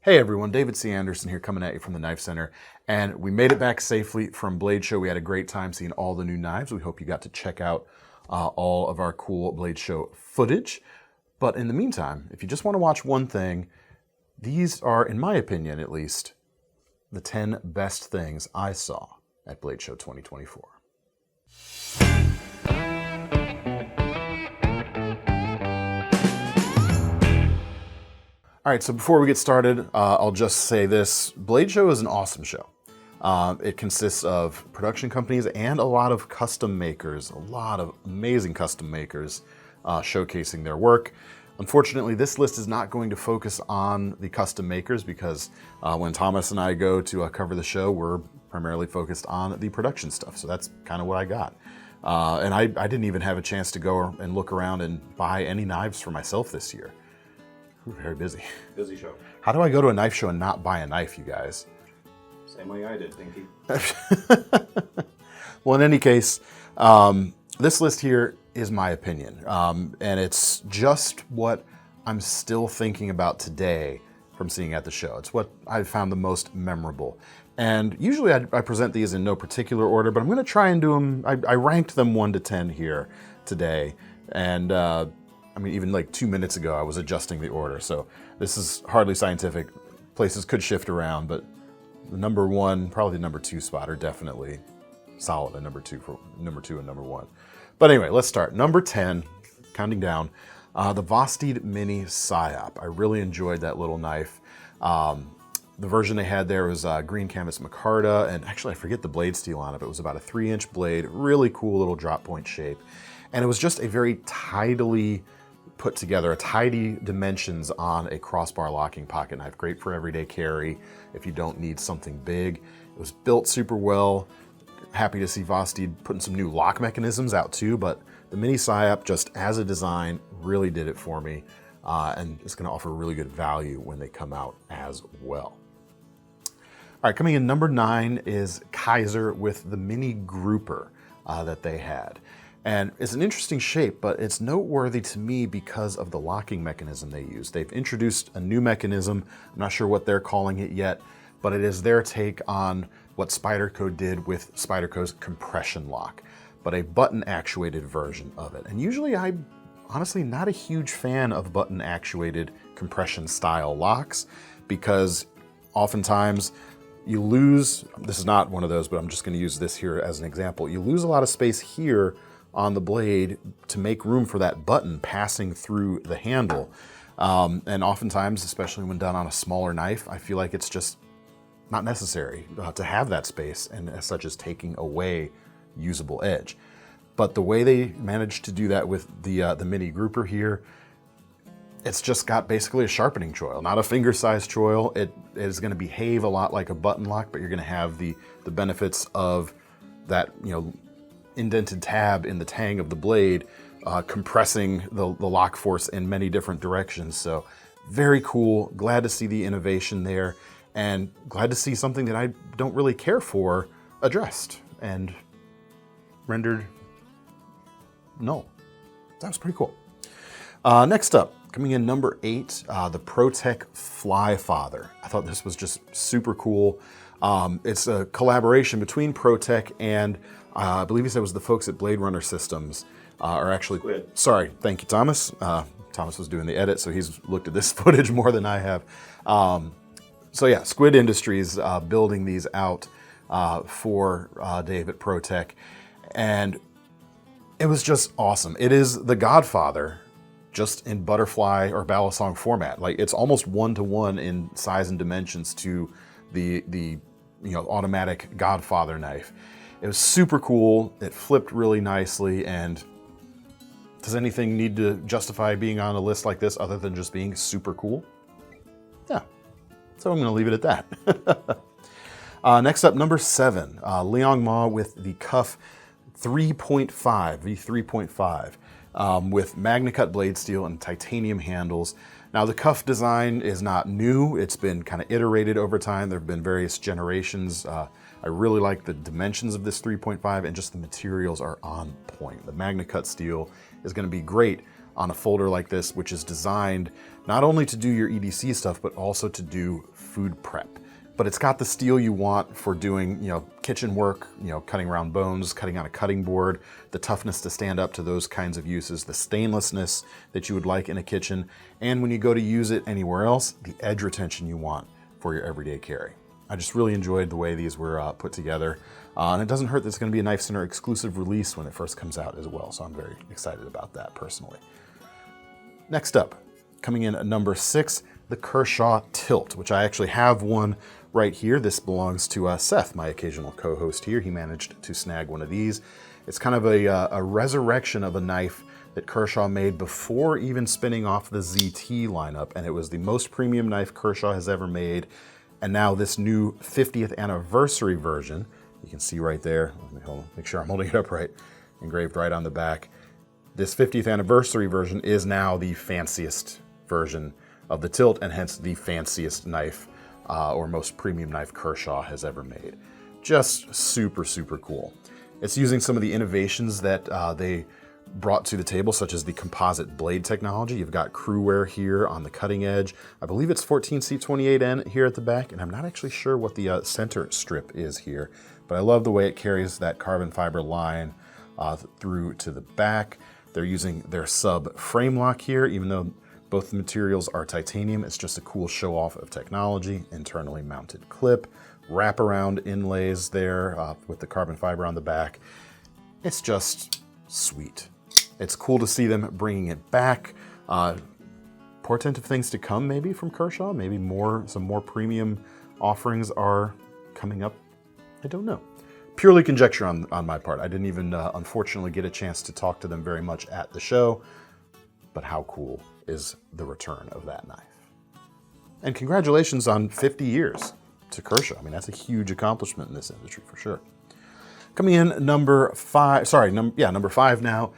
Hey everyone, David C. Anderson here coming at you from the Knife Center, and we made it back safely from Blade Show. We had a great time seeing all the new knives. We hope you got to check out all of our cool Blade Show footage. But in the meantime, if you just want to watch one thing, these are, in my opinion at least, the 10 best things I saw at Blade Show 2024. All right, so before we get started, I'll just say this. Blade Show is an awesome show. It consists of production companies and a lot of custom makers, a lot of amazing custom makers showcasing their work. Unfortunately, this list is not going to focus on the custom makers because when Thomas and I go to cover the show, we're primarily focused on the production stuff. So that's kind of what I got. And I didn't even have a chance to go and look around and buy any knives for myself this year. We're very busy. Busy show. How do I go to a knife show and not buy a knife, you guys? Same way I did, Pinky. Well, in any case, this list here is my opinion. And it's just what I'm still thinking about today from seeing at the show. It's what I found the most memorable. And usually I present these in no particular order, but I'm going to try and do them. I ranked them 1 to 10 here today. And I mean, even like 2 minutes ago, I was adjusting the order. So this is hardly scientific. Places could shift around, but the number 1, probably the number 2 spot are definitely solid at number 2 for number 2 and number 1. But anyway, let's start. Number 10, counting down, the Vosteed Mini Psyop. I really enjoyed that little knife. The version they had there was green canvas micarta, and actually I forget the blade steel on it, but it was about a 3-inch blade, really cool little drop point shape. And it was just a very tidily put together, tidy dimensions on a crossbar locking pocket knife. Great for everyday carry if you don't need something big. It was built super well. Happy to see Vosteed putting some new lock mechanisms out too, but the Mini Psyop, just as a design, really did it for me. And it's gonna offer really good value when they come out as well. All right, coming in number 9 is Kizer with the Mini Grouper that they had. And it's an interesting shape, but it's noteworthy to me because of the locking mechanism they use. They've introduced a new mechanism. I'm not sure what they're calling it yet, but it is their take on what Spyderco did with Spyderco's compression lock, but a button actuated version of it. And usually I'm honestly not a huge fan of button actuated compression style locks because oftentimes you lose, this is not one of those, but I'm just going to use this here as an example. You lose a lot of space here on the blade to make room for that button passing through the handle. And oftentimes, especially when done on a smaller knife, I feel like it's just not necessary to have that space, and as such as taking away usable edge. But the way they managed to do that with the Mini Grouper here, it's just got basically a sharpening choil, not a finger-sized choil. It is going to behave a lot like a button lock, but you're going to have the benefits of that, you know, indented tab in the tang of the blade, compressing the lock force in many different directions. So very cool. Glad to see the innovation there, and glad to see something that I don't really care for addressed and rendered null. That was pretty cool. Next up, coming in number 8, the ProTech FlyFather. I thought this was just super cool. It's a collaboration between ProTech and I believe he said it was the folks at Blade Runner Systems, or actually, Squid. Sorry, thank you, Thomas. Thomas was doing the edit, so he's looked at this footage more than I have. So yeah, Squid Industries building these out for Dave at ProTech, and it was just awesome. It is the Godfather, just in butterfly or balisong format. Like, it's almost 1-to-1 in size and dimensions to the automatic Godfather knife. It was super cool. It flipped really nicely. And does anything need to justify being on a list like this other than just being super cool? Yeah. So I'm going to leave it at that. Next up, number 7, Liong Mah with the KUF V3.5 with MagnaCut blade steel and titanium handles. Now, the KUF design is not new. It's been kind of iterated over time. There have been various generations. I really like the dimensions of this 3.5, and just the materials are on point. The MagnaCut steel is going to be great on a folder like this, which is designed not only to do your EDC stuff, but also to do food prep. But it's got the steel you want for doing, kitchen work, cutting around bones, cutting on a cutting board, the toughness to stand up to those kinds of uses, the stainlessness that you would like in a kitchen, and when you go to use it anywhere else, the edge retention you want for your everyday carry. I just really enjoyed the way these were put together, and it doesn't hurt that it's going to be a KnifeCenter exclusive release when it first comes out as well, so I'm very excited about that personally. Next up, coming in at number 6, the Kershaw Tilt, which I actually have one right here. This belongs to Seth, my occasional co-host here. He managed to snag one of these. It's kind of a resurrection of a knife that Kershaw made before even spinning off the ZT lineup, and it was the most premium knife Kershaw has ever made. And now this new 50th anniversary version, you can see right there, let me make sure I'm holding it up right, engraved right on the back. This 50th anniversary version is now the fanciest version of the Tilt, and hence the fanciest knife or most premium knife Kershaw has ever made. Just super, super cool. It's using some of the innovations that they brought to the table, such as the composite blade technology. You've got crew wear here on the cutting edge. I believe it's 14C28N here at the back, and I'm not actually sure what the center strip is here, but I love the way it carries that carbon fiber line through to the back. They're using their sub frame lock here, even though both the materials are titanium. It's just a cool show off of technology. Internally mounted clip, wraparound inlays there with the carbon fiber on the back. It's just sweet. It's cool to see them bringing it back. Portent of things to come maybe from Kershaw. Maybe some more premium offerings are coming up. I don't know. Purely conjecture on my part. I didn't even unfortunately get a chance to talk to them very much at the show, but how cool is the return of that knife. And congratulations on 50 years to Kershaw. I mean, that's a huge accomplishment in this industry for sure. Coming in number 5 now,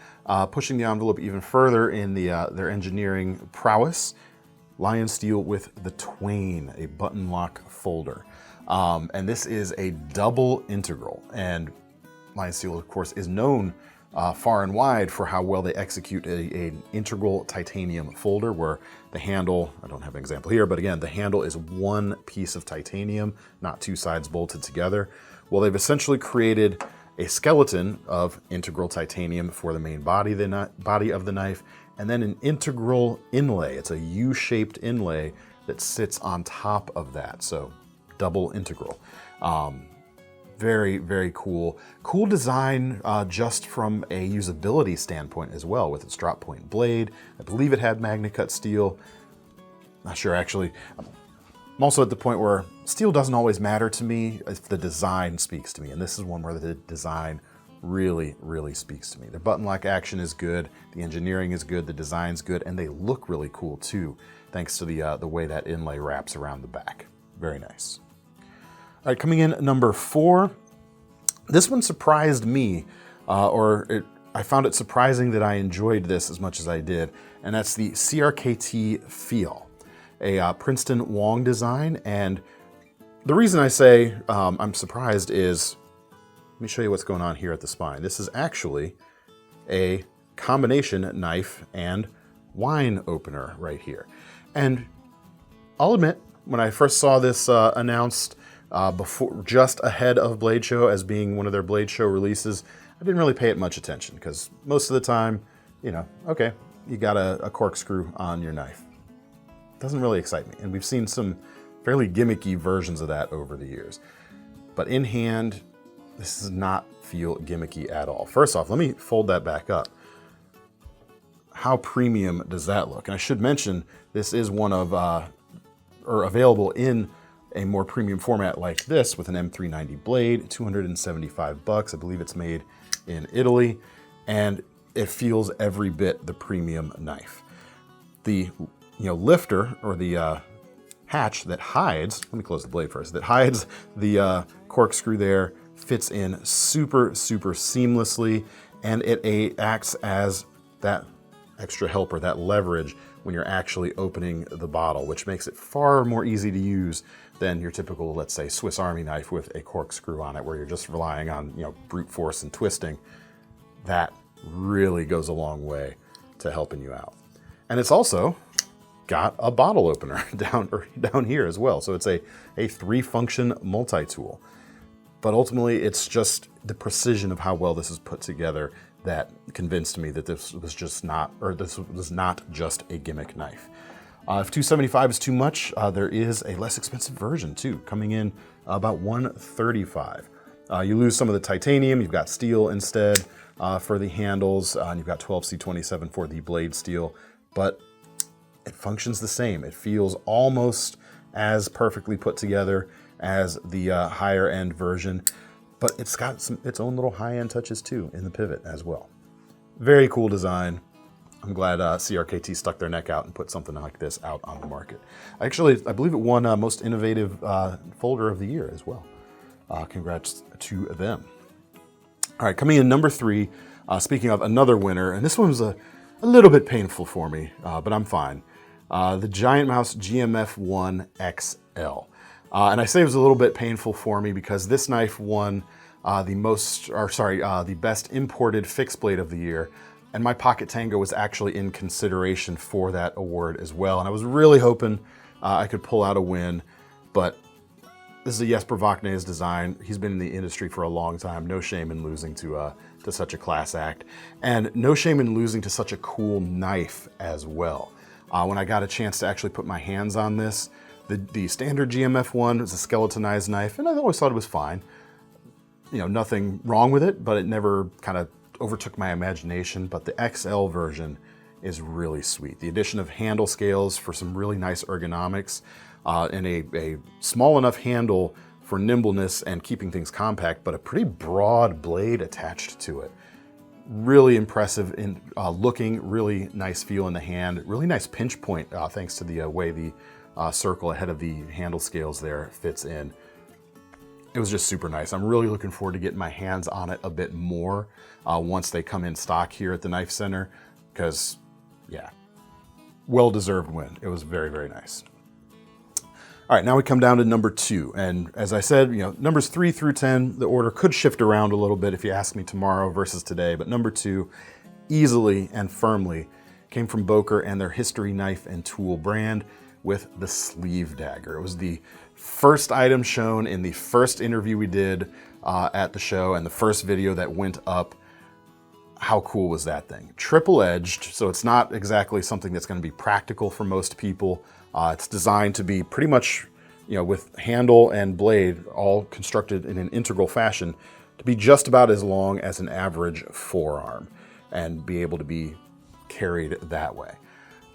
pushing the envelope even further in their engineering prowess, LionSteel with the Twain, a button lock folder. And this is a double integral. And LionSteel, of course, is known far and wide for how well they execute an integral titanium folder where the handle, I don't have an example here, but again, the handle is one piece of titanium, not two sides bolted together. Well, they've essentially created a skeleton of integral titanium for the main body of the knife, and then an integral inlay. It's a U-shaped inlay that sits on top of that, so double integral. Very, very cool. Cool design just from a usability standpoint as well, with its drop point blade. I believe it had MagnaCut steel. Not sure actually. I'm also at the point where steel doesn't always matter to me if the design speaks to me, and this is one where the design really, really speaks to me. The button lock action is good, the engineering is good, the design's good, and they look really cool too, thanks to the way that inlay wraps around the back. Very nice. All right, coming in at number 4. This one surprised me, I found it surprising that I enjoyed this as much as I did, and that's the CRKT Fial, a Princeton Wong design. And the reason I say I'm surprised is, let me show you what's going on here at the spine. This is actually a combination knife and wine opener right here. And I'll admit, when I first saw this announced just ahead of Blade Show as being one of their Blade Show releases, I didn't really pay it much attention because most of the time, okay, you got a corkscrew on your knife. Doesn't really excite me. And we've seen some fairly gimmicky versions of that over the years. But in hand, this does not feel gimmicky at all. First off, let me fold that back up. How premium does that look? And I should mention, this is one of, or available in a more premium format like this with an M390 blade, $275. I believe it's made in Italy, and it feels every bit the premium knife. The lifter, or the hatch that hides, let me close the blade first, that hides the corkscrew there, fits in super, super seamlessly, and it acts as that extra helper, that leverage when you're actually opening the bottle, which makes it far more easy to use than your typical, let's say, Swiss Army knife with a corkscrew on it, where you're just relying on brute force and twisting. That really goes a long way to helping you out. And it's also got a bottle opener down here as well. So it's a 3-function multi-tool. But ultimately, it's just the precision of how well this is put together that convinced me that this was not just a gimmick knife. If $275 is too much, there is a less expensive version too, coming in about $135. You lose some of the titanium, you've got steel instead for the handles, and you've got 12C27 for the blade steel, but it functions the same. It feels almost as perfectly put together as the higher end version, but it's got its own little high end touches too in the pivot as well. Very cool design. I'm glad CRKT stuck their neck out and put something like this out on the market. Actually, I believe it won Most Innovative Folder of the Year as well. Congrats to them. All right, coming in number 3, speaking of another winner, and this one was a little bit painful for me, but I'm fine. The GiantMouse GMF1-XL. And I say it was a little bit painful for me because this knife won the best imported fixed blade of the year. And my Pocket Tango was actually in consideration for that award as well. And I was really hoping I could pull out a win, but this is a Jesper Vakne's design. He's been in the industry for a long time. No shame in losing to such a class act. And no shame in losing to such a cool knife as well. When I got a chance to actually put my hands on this, the standard GMF1 is a skeletonized knife, and I always thought it was fine. You know, nothing wrong with it, but it never kind of overtook my imagination. But the XL version is really sweet. The addition of handle scales for some really nice ergonomics, and a small enough handle for nimbleness and keeping things compact, but a pretty broad blade attached to it. Really impressive in looking, really nice feel in the hand, really nice pinch point thanks to the way the circle ahead of the handle scales there fits in. It was just super nice. I'm really looking forward to getting my hands on it a bit more once they come in stock here at the KnifeCenter, because yeah, well-deserved win. It was very, very nice. All right, now we come down to number 2. And as I said, you know, numbers 3 through 10, the order could shift around a little bit if you ask me tomorrow versus today. But number 2, easily and firmly, came from Boker and their History Knife and Tool brand with the sleeve dagger. It was the first item shown in the first interview we did at the show and the first video that went up. How cool was that thing? Triple-edged, so it's not exactly something that's going to be practical for most people. It's designed to be pretty much, you know, with handle and blade all constructed in an integral fashion to be just about as long as an average forearm and be able to be carried that way.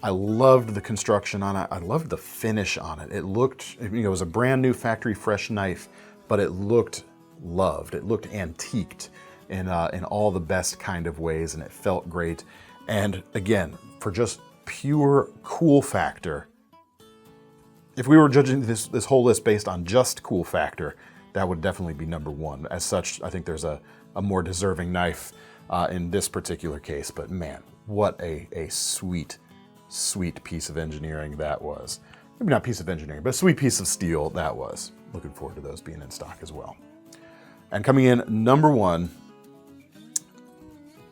I loved the construction on it. I loved the finish on it. It looked, you know, it was a brand new factory fresh knife, but it looked loved. It looked antiqued in all the best kind of ways, and it felt great. And again, for just pure cool factor, if we were judging this whole list based on just cool factor, that would definitely be number 1. As such, I think there's a more deserving knife in this particular case, but man, what a sweet, sweet piece of engineering that was. Maybe not piece of engineering, but a sweet piece of steel that was. Looking forward to those being in stock as well. And coming in number 1,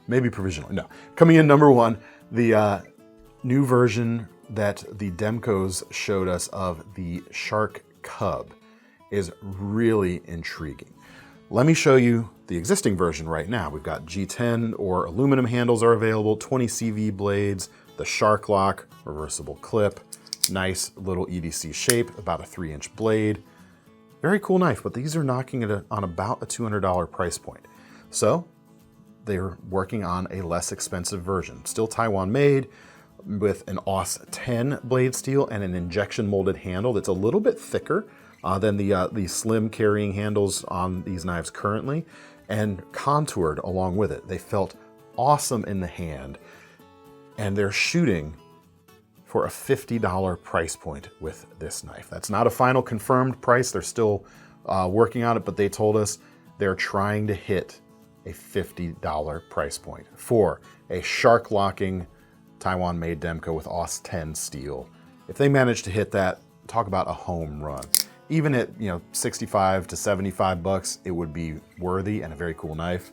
maybe provisionally, no. Coming in number 1, the new version that the Demkos showed us of the Shark Cub is really intriguing. Let me show you the existing version right now. We've got G10 or aluminum handles are available, 20 CV blades, the Shark Lock, reversible clip, nice little EDC shape, about a 3-inch blade. Very cool knife, but these are knocking it on about a $200 price point. So they're working on a less expensive version. Still Taiwan made, with an AUS 10 blade steel and an injection molded handle that's a little bit thicker than the slim carrying handles on these knives currently, and contoured along with it. They felt awesome in the hand, and they're shooting for a $50 price point with this knife. That's not a final confirmed price. They're still working on it, but they told us they're trying to hit a $50 price point for a shark locking Taiwan-made Demko with AUS 10 steel. If they manage to hit that, talk about a home run. Even at, you know, 65 to 75 bucks, it would be worthy and a very cool knife.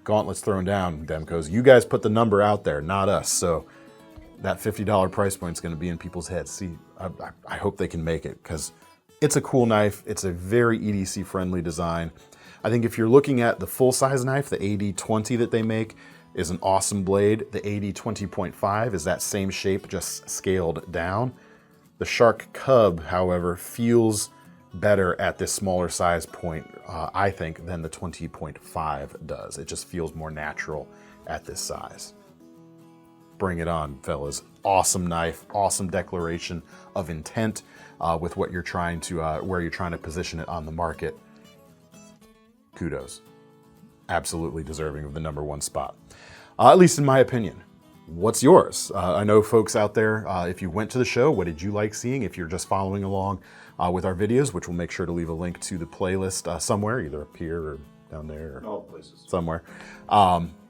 gauntlet's thrown down, Demkos. You guys put the number out there, not us. So that $50 price point is going to be in people's heads. See, I hope they can make it because it's a cool knife. It's a very EDC-friendly design. I think if you're looking at the full-size knife, the AD20 that they make is an awesome blade. The AD20.5 is that same shape, just scaled down. The Shark Cub, however, feels better at this smaller size point, I think, than the 20.5 does. It just feels more natural at this size. Bring it on, fellas. Awesome knife, awesome declaration of intent with what you're trying to, where you're trying to position it on the market. Kudos. Absolutely deserving of the #1 spot, at least in my opinion. What's yours? I know folks out there, if you went to the show, what did you like seeing? If you're just following along with our videos, which we'll make sure to leave a link to the playlist somewhere, either up here or down there, or all places. Somewhere.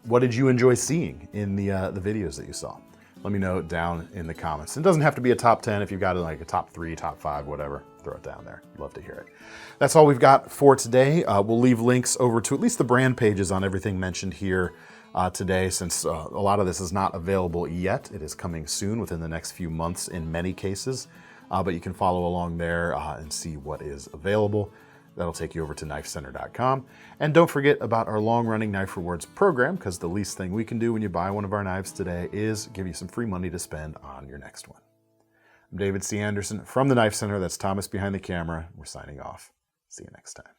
What did you enjoy seeing in the videos that you saw? Let me know down in the comments. It doesn't have to be a top 10. If you've got like a top 3, top 5, whatever, throw it down there. Love to hear it. That's all we've got for today. We'll leave links over to at least the brand pages on everything mentioned here today, since a lot of this is not available yet. It is coming soon, within the next few months in many cases, but you can follow along there and see what is available. That'll take you over to KnifeCenter.com. And don't forget about our long-running Knife Rewards program, because the least thing we can do when you buy one of our knives today is give you some free money to spend on your next one. I'm David C. Anderson from the Knife Center. That's Thomas behind the camera. We're signing off. See you next time.